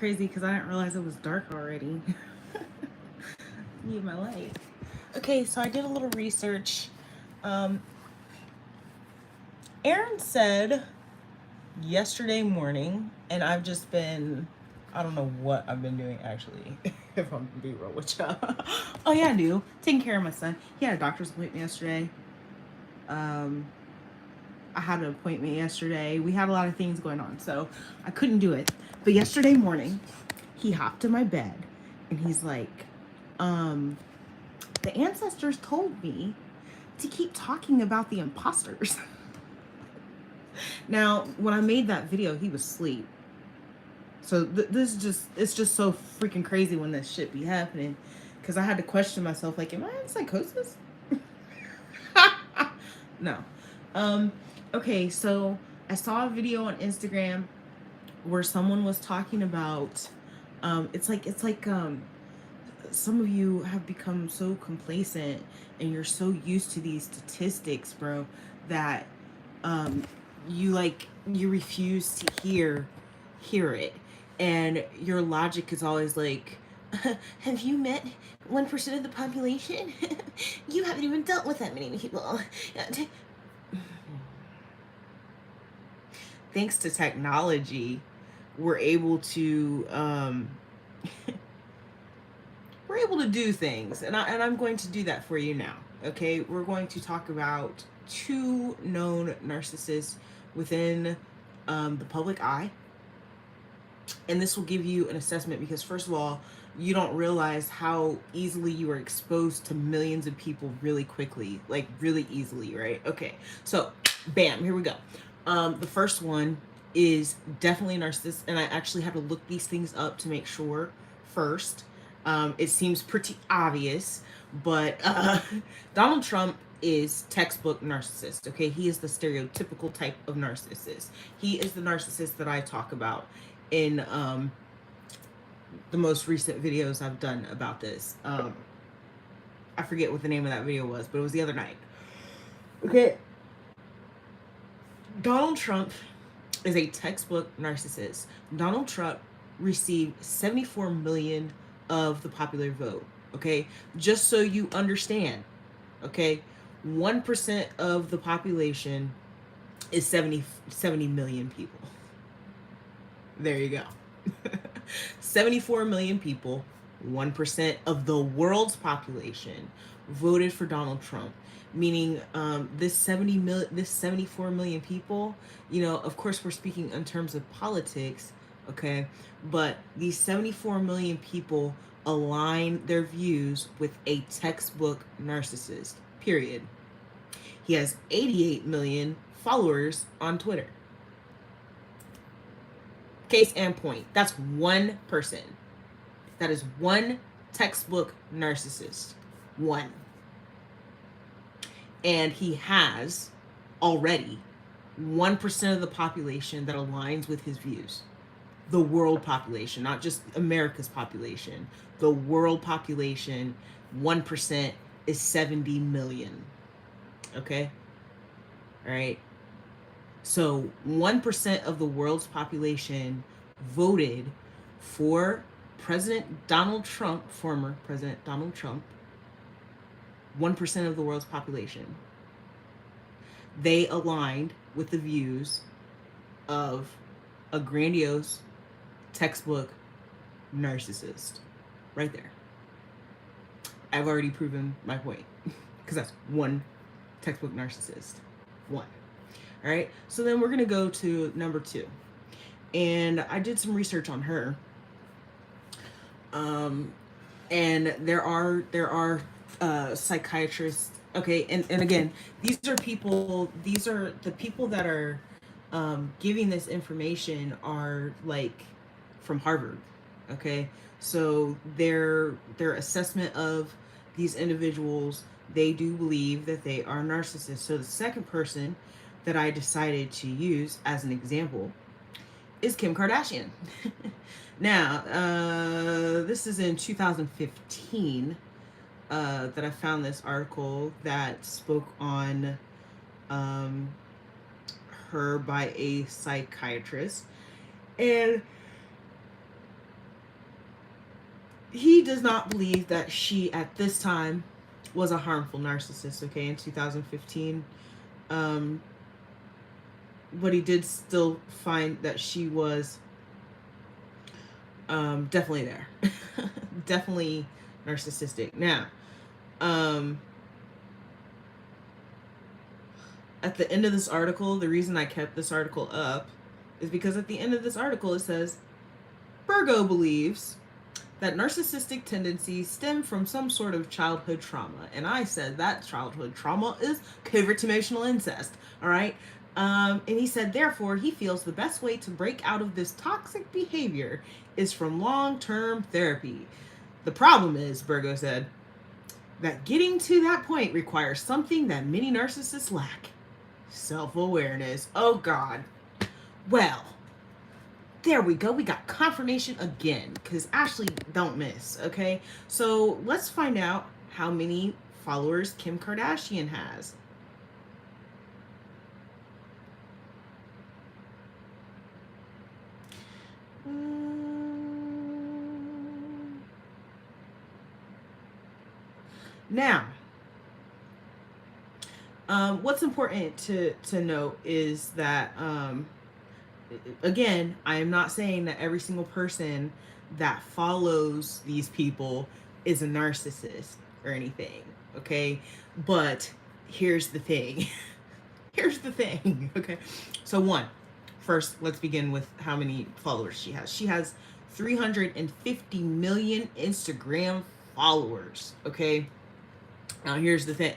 crazy because I didn't realize it was dark already. Need my light. Okay, so I did a little research. Um, Aaron said yesterday morning, and I've just been, I don't know what I've been doing actually, if I'm gonna be real with you. Oh, yeah, I do. Taking care of my son. He had a doctor's appointment yesterday. Um, I had an appointment yesterday. We had a lot of things going on, so I couldn't do it. But yesterday morning, he hopped in my bed and he's like, the ancestors told me to keep talking about the imposters. Now, when I made that video, he was asleep. So this just, it's just so freaking crazy when this shit be happening. Because I had to question myself, like, am I in psychosis? No. Okay, so I saw a video on Instagram where someone was talking about, it's like some of you have become so complacent and you're so used to these statistics, bro, that um you refuse to hear it, and your logic is always like, have you met 1% of the population? You haven't even dealt with that many people. Thanks to technology, we're able to we're able to do things, and I'm going to do that for you now. Okay, we're going to talk about two known narcissists within the public eye, and this will give you an assessment because, first of all, you don't realize how easily you are exposed to millions of people really quickly, like really easily, right? Okay, so bam, here we go. The first one is definitely a narcissist, and I actually had to look these things up to make sure first. It seems pretty obvious, but Donald Trump is textbook narcissist. Okay, he is the stereotypical type of narcissist. He is the narcissist that I talk about in the most recent videos I've done about this. I forget what the name of that video was, but it was the other night. Okay, Donald Trump is a textbook narcissist. Donald Trump received 74 million of the popular vote. Okay, just so you understand. Okay, 1% of the population is 70 million people. There you go. 74 million people, 1% of the world's population voted for Donald Trump. Meaning, this 74 million people, of course we're speaking in terms of politics, okay? But these 74 million people align their views with a textbook narcissist, period. He has 88 million followers on Twitter. Case and point. That's one person. That is one textbook narcissist. One. And he has already 1% of the population that aligns with his views. The world population, not just America's population. The world population, 1% is 70 million. Okay? All right? So 1% of the world's population voted for President Donald Trump, former President Donald Trump. 1% of the world's population. They aligned with the views of a grandiose textbook narcissist. Right there. I've already proven my point. Because that's one textbook narcissist. One. All right, so then we're gonna go to number two, and I did some research on her. And there are psychiatrists. Okay, and again, these are the people that are giving this information are like from Harvard. Okay, so their assessment of these individuals, they do believe that they are narcissists. So the second person that I decided to use as an example is Kim Kardashian. Now, this is in 2015 that I found this article that spoke on her by a psychiatrist. And he does not believe that she at this time was a harmful narcissist, okay, in 2015. Um, but he did still find that she was definitely there. Definitely narcissistic. Now, um, at the end of this article, the reason I kept this article up is because at the end of this article it says Virgo believes that narcissistic tendencies stem from some sort of childhood trauma. And I said that childhood trauma is covert emotional incest. All right. And he said, therefore, he feels the best way to break out of this toxic behavior is from long term therapy. The problem is, Virgo said, that getting to that point requires something that many narcissists lack: self awareness. Oh, God. Well, there we go. We got confirmation again, because Ashley don't miss, okay? So let's find out how many followers Kim Kardashian has. Now, what's important to note is that again, I am not saying that every single person that follows these people is a narcissist or anything, okay? But here's the thing. Here's the thing, okay? So first, let's begin with how many followers she has. She has 350 million Instagram followers, okay? Now, here's the thing.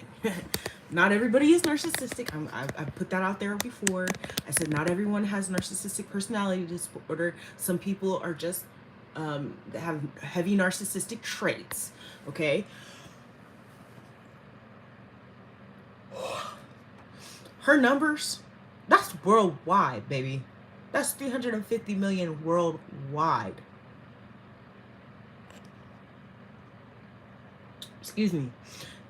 Not everybody is narcissistic. I've put that out there before. I said not everyone has narcissistic personality disorder. Some people are just have heavy narcissistic traits. Okay. Her numbers, that's worldwide, baby. That's 350 million worldwide. Excuse me.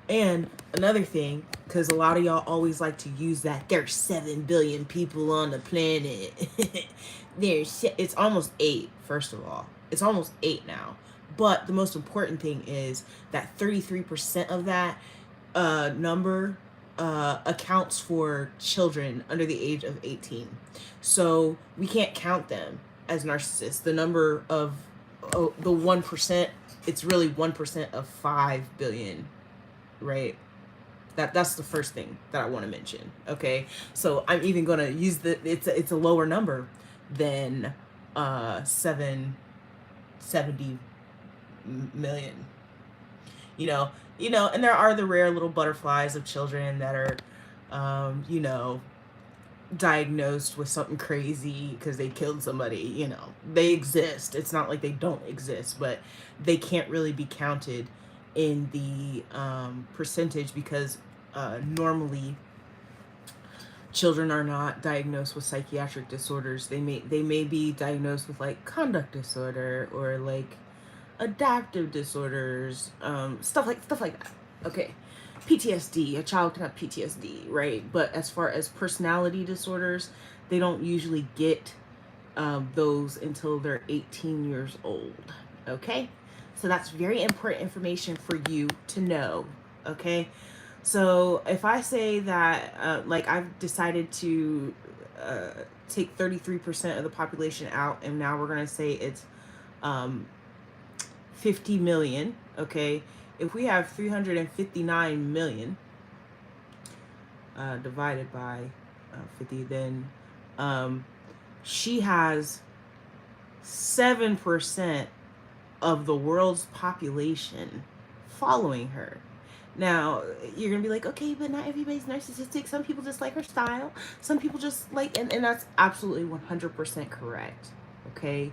And another thing, because a lot of y'all always like to use that there's 7 billion people on the planet. It's almost 8, first of all. It's almost 8 now. But the most important thing is that 33% of that number accounts for children under the age of 18. So we can't count them as narcissists. The number of the 1%, it's really 1% of 5 billion. Right? That's the first thing that I want to mention. Okay, so I'm even gonna use it's a lower number than 770 million. And there are the rare little butterflies of children that are diagnosed with something crazy because they killed somebody. They exist. It's not like they don't exist, but they can't really be counted in the percentage because normally children are not diagnosed with psychiatric disorders. They may be diagnosed with like conduct disorder or like adaptive disorders, stuff like that. Okay, PTSD. A child can have PTSD, right? But as far as personality disorders, they don't usually get those until they're 18 years old. Okay. So that's very important information for you to know, okay? So if I say that, I've decided to take 33% of the population out, and now we're going to say it's 50 million, okay? If we have 359 million divided by 50, then she has 7% of the world's population following her. Now, you're going to be like, okay, but not everybody's narcissistic. Some people just like her style. Some people just like, and that's absolutely 100% correct, okay?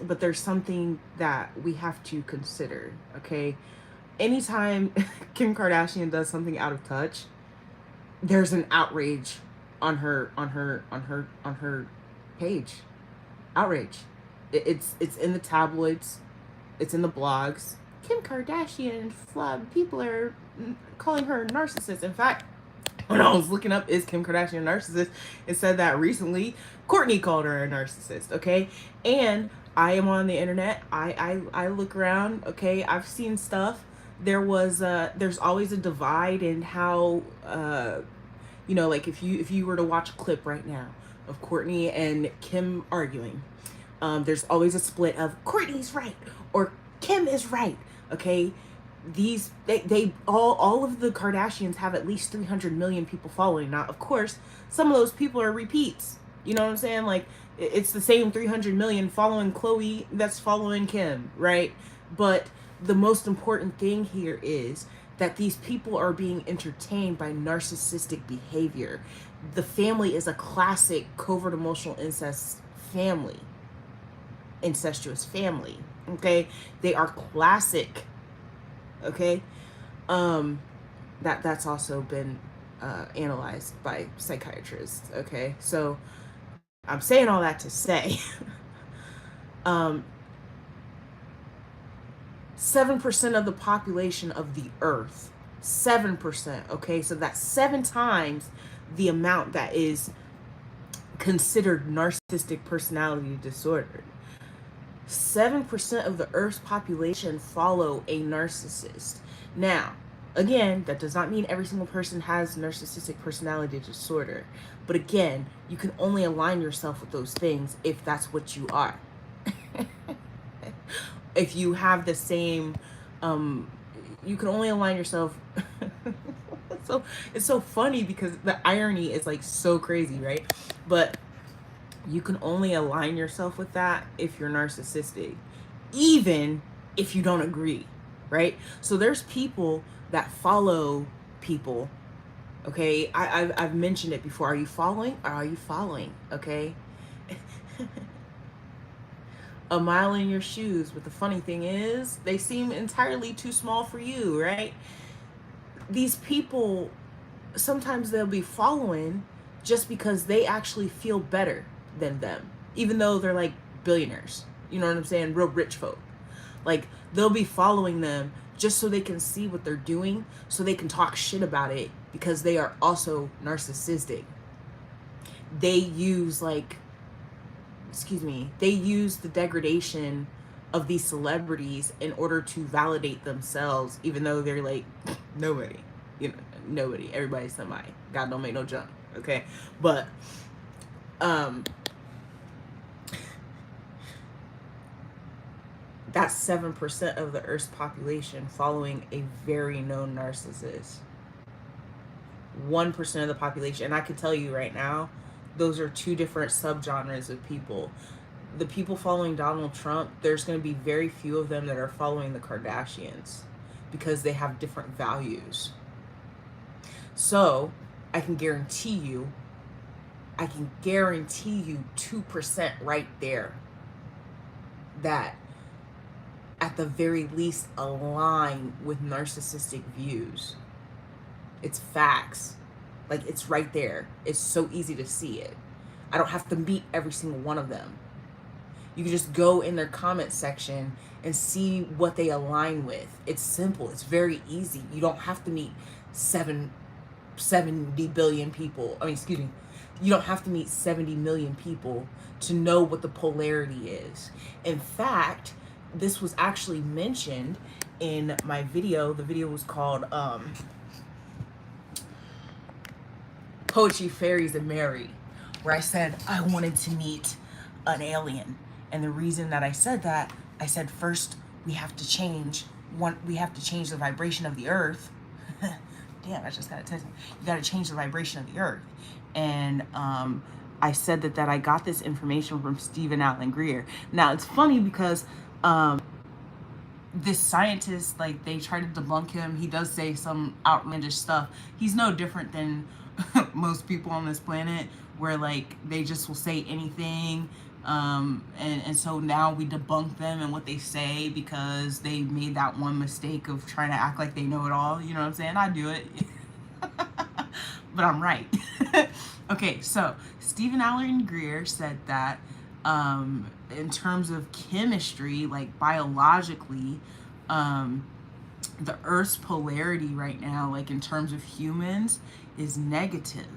But there's something that we have to consider, okay? Anytime Kim Kardashian does something out of touch, there's an outrage on her page. Outrage. It's in the tabloids. It's in the blogs. Kim Kardashian flub. People are calling her a narcissist. In fact, when I was looking up, is Kim Kardashian a narcissist? It said that recently Kourtney called her a narcissist. Okay, and I am on the internet. I look around. Okay, I've seen stuff. There's always a divide in how like if you were to watch a clip right now of Courtney and Kim arguing, there's always a split of Courtney's right or Kim is right. Okay, they all of the Kardashians have at least 300 million people following. Now, of course, some of those people are repeats. You know what I'm saying? Like it's the same 300 million following Khloe that's following Kim, right? But the most important thing here is that these people are being entertained by narcissistic behavior. The family is a classic covert emotional incestuous family. Okay, they are classic. Okay, that's also been analyzed by psychiatrists. Okay, so I'm saying all that to say, 7% of the population of the earth, 7%. Okay, so that's 7 times the amount that is considered narcissistic personality disorder. 7% of the earth's population follow a narcissist. Now, again, that does not mean every single person has narcissistic personality disorder. But again, you can only align yourself with those things if that's what you are. If you have the same, you can only align yourself. So it's so funny because the irony is like so crazy, right? But you can only align yourself with that if you're narcissistic, even if you don't agree, right? So there's people that follow people. Okay, I've mentioned it before. Are you following? Or are you following? Okay. A mile in your shoes. But the funny thing is, they seem entirely too small for you, right? These people, sometimes they'll be following just because they actually feel better than them, even though they're like billionaires. You know what I'm saying? Real rich folk. Like they'll be following them just so they can see what they're doing, so they can talk shit about it because they are also narcissistic. They use they use the degradation of these celebrities in order to validate themselves, even though they're like nobody, nobody, everybody's somebody. God don't make no junk. Okay, but that's 7% of the Earth's population following a very known narcissist. 1% of the population, and I can tell you right now, those are two different subgenres of people. The people following Donald Trump, there's going to be very few of them that are following the Kardashians because they have different values. So I can guarantee you 2% right there that at the very least align with narcissistic views. It's facts. Like, it's right there. It's so easy to see it. I don't have to meet every single one of them. You can just go in their comment section and see what they align with. It's simple. It's very easy. You don't have to meet 70 billion people. You don't have to meet 70 million people to know what the polarity is. In fact, this was actually mentioned in my video. The video was called Poetry, Fairies, and Mary, where I said I wanted to meet an alien. And the reason that I said that, I said first we have to change the vibration of the earth. Damn, I just got a text. You got to change the vibration of the earth. And I said that I got this information from Stephen Allen Greer. Now, it's funny because this scientist, like, they try to debunk him. He does say some outlandish stuff. He's no different than most people on this planet, where, like, they just will say anything. And so now we debunk them and what they say because they made that one mistake of trying to act like they know it all. You know what I'm saying? I do it. But I'm right. Okay, so Stephen Allen Greer said that in terms of chemistry, like biologically, the Earth's polarity right now, like in terms of humans, is negative.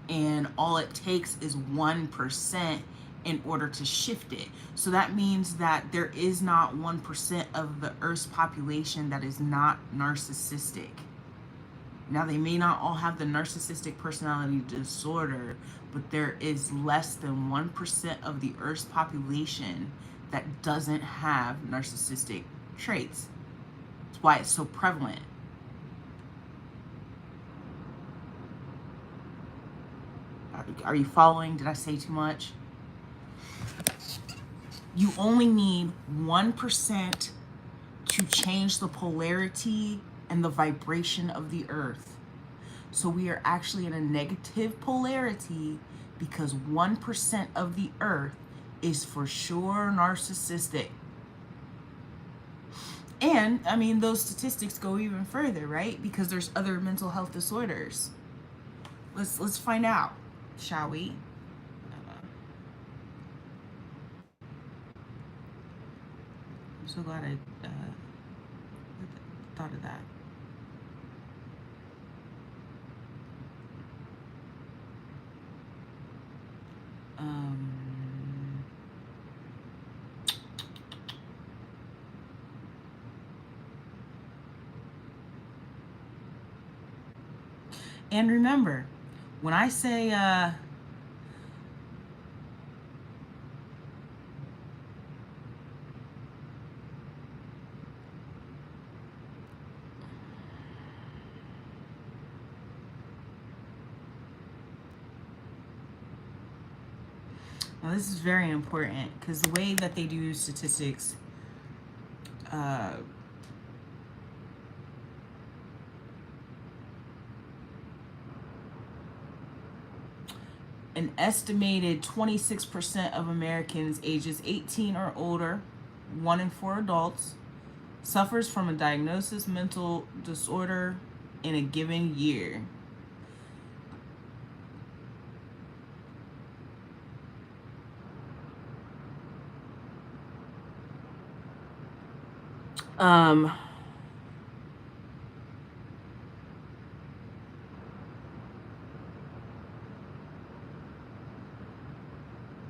And all it takes is 1%, in order to shift it. So that means that there is not 1% of the Earth's population that is not narcissistic. Now, they may not all have the narcissistic personality disorder, but there is less than 1% of the Earth's population that doesn't have narcissistic traits. That's why it's so prevalent. Are you following? Did I say too much? You only need 1% to change the polarity and the vibration of the Earth. So we are actually in a negative polarity because 1% of the Earth is for sure narcissistic. And I mean, those statistics go even further, right? Because there's other mental health disorders. Let's find out, shall we? I'm so glad I thought of that. And remember, when I say now this is very important because the way that they do statistics, an estimated 26% of Americans ages 18 or older, 1 in 4 adults, suffers from a diagnosis mental disorder in a given year.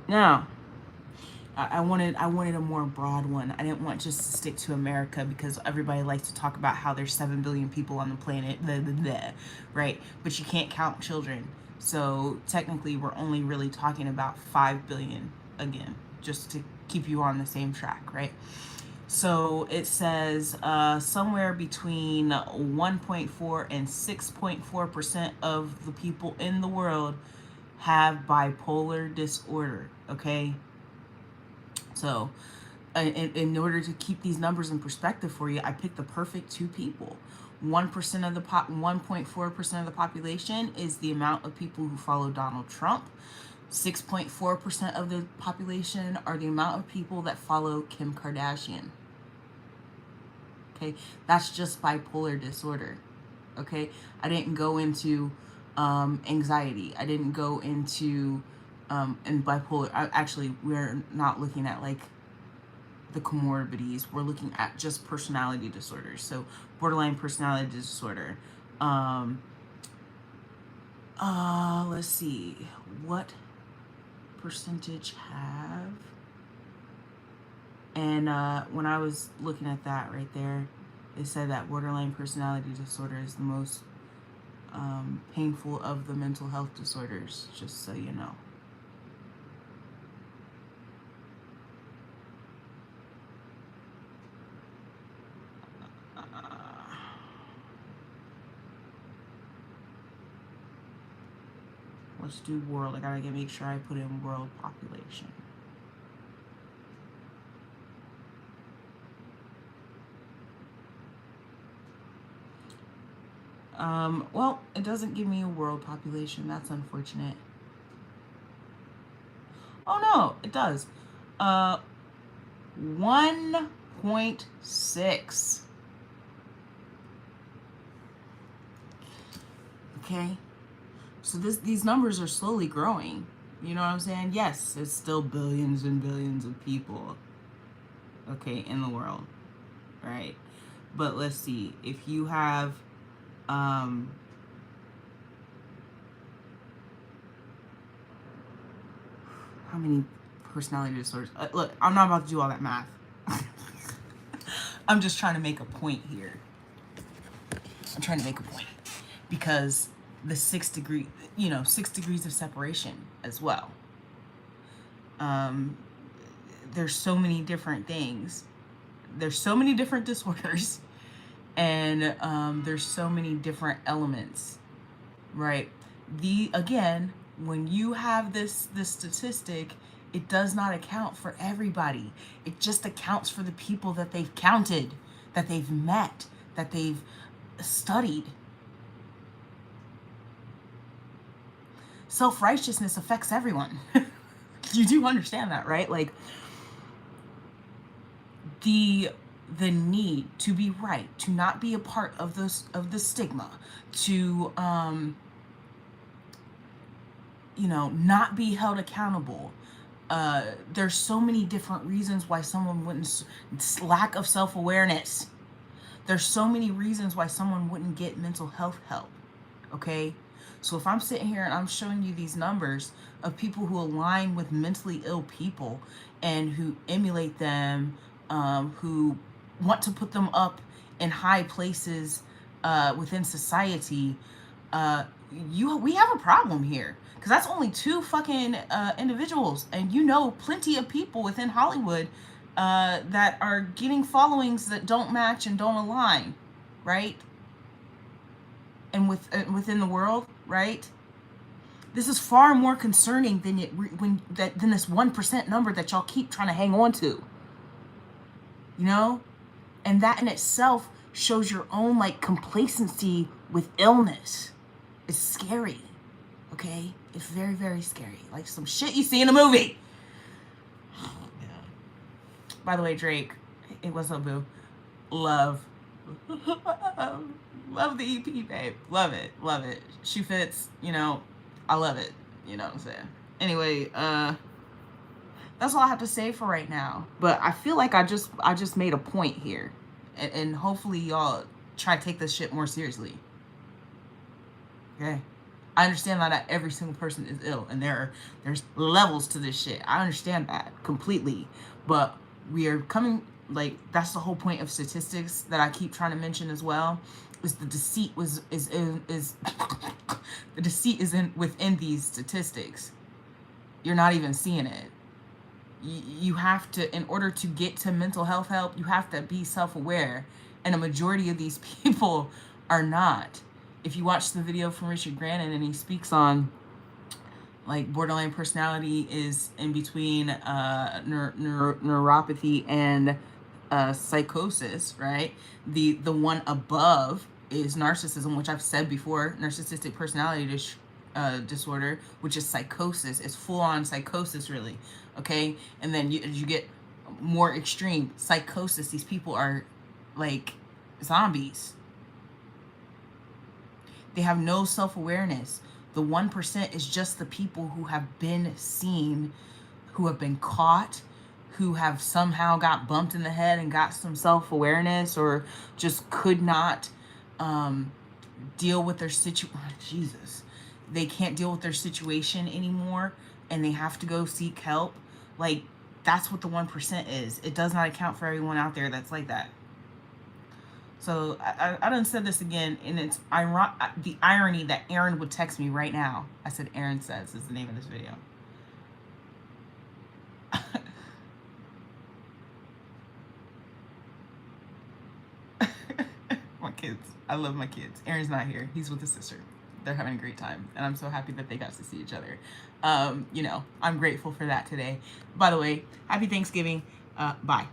Now, I wanted a more broad one. I didn't want just to stick to America because everybody likes to talk about how there's 7 billion people on the planet, right? But you can't count children. So technically, we're only really talking about 5 billion again, just to keep you on the same track, right? So it says somewhere between 1.4 and 6.4% of the people in the world have bipolar disorder, okay? So in order to keep these numbers in perspective for you, I picked the perfect 2 people. 1% of the 1.4% of the population is the amount of people who follow Donald Trump. 6.4% of the population are the amount of people that follow Kim Kardashian. Okay, that's just bipolar disorder. Okay, I didn't go into anxiety. I didn't go into and bipolar. Actually, we're not looking at like the comorbidities. We're looking at just personality disorders. So borderline personality disorder. Let's see, what percentage have? And when I was looking at that right there, it said that borderline personality disorder is the most painful of the mental health disorders, just so you know. Let's do world. I gotta make sure I put in world population. Well, it doesn't give me a world population. That's unfortunate. Oh no, it does. 1.6. Okay. So these numbers are slowly growing. You know what I'm saying? Yes, it's still billions and billions of people, okay, in the world, right? But let's see. If you have how many personality disorders. Look, I'm not about to do all that math. I'm just trying to make a point here. I'm trying to make a point because the 6 degrees of separation as well. There's so many different things. There's so many different disorders, and there's so many different elements, right? Again, when you have this statistic, it does not account for everybody. It just accounts for the people that they've counted, that they've met, that they've studied. Self-righteousness affects everyone. You do understand that, right? Like the need to be right, to not be a part of the stigma, to not be held accountable. There's so many different reasons why someone wouldn't, lack of self-awareness. There's so many reasons why someone wouldn't get mental health help. Okay? So if I'm sitting here and I'm showing you these numbers of people who align with mentally ill people and who emulate them, who want to put them up in high places within society, we have a problem here. Because that's only 2 fucking individuals. And plenty of people within Hollywood that are getting followings that don't match and don't align, right? And within the world, right? This is far more concerning than than this 1% number that y'all keep trying to hang on to. And that in itself shows your own complacency with illness. It's scary. Okay? It's very, very scary. Like some shit you see in a movie. Oh, yeah. By the way, Drake, what's up, boo? Love the EP, babe. Love it. Love it. Shoe fits, I love it. You know what I'm saying? Anyway, that's all I have to say for right now. But I feel like I just made a point here. And hopefully y'all try to take this shit more seriously. Okay? I understand that not every single person is ill, and there's levels to this shit. I understand that completely. But we are coming, that's the whole point of statistics that I keep trying to mention as well, is the deceit is the deceit is within these statistics. You're not even seeing it. You have to, in order to get to mental health help, you have to be self-aware, and a majority of these people are not. If you watch the video from Richard Grannon and he speaks on borderline personality is in between neuropathy and psychosis, right? The one above is narcissism, which I've said before, narcissistic personality disorder, which is psychosis. It's full-on psychosis, really. Okay? And then you get more extreme psychosis. These people are like zombies. They have no self-awareness. The 1% is just the people who have been seen, who have been caught, who have somehow got bumped in the head and got some self-awareness, or just could not deal with their situation. Jesus. They can't deal with their situation anymore and they have to go seek help. That's what the 1% is. It does not account for everyone out there that's like that. So I done said this again, and it's the irony that Aaron would text me right now. I said Aaron Says is the name of this video. My kids. I love my kids. Aaron's not here. He's with his sister. They're having a great time, and I'm so happy that they got to see each other. I'm grateful for that today. By the way, happy Thanksgiving. Bye.